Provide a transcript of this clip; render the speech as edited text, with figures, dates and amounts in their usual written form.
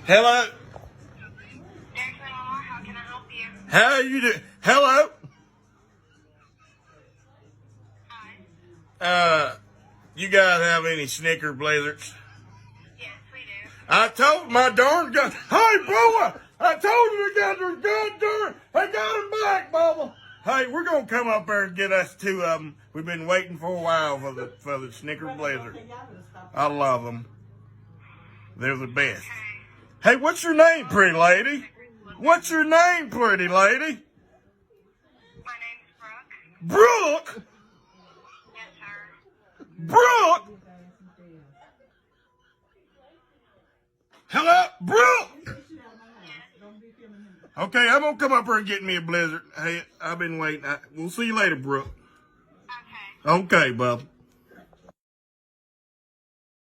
Hello. How can I help you? How you doing? Hello. Hi. You guys have any Snicker blizzards? Yes, we do. I told my darn God. Hey, boy! I told you they got their goddamn. They got them back, Bubba. Hey, we're gonna come up there and get us two of them. We've been waiting for a while for the Snicker blizzard. I love them. They're the best. Hey, what's your name, pretty lady? What's your name, pretty lady? My name's Brooke. Brooke. Yes, sir. Brooke. Hello, Brooke. Okay, I'm gonna come up here and get me a blizzard. Hey, I've been waiting. We'll see you later, Brooke. Okay. Okay, bub.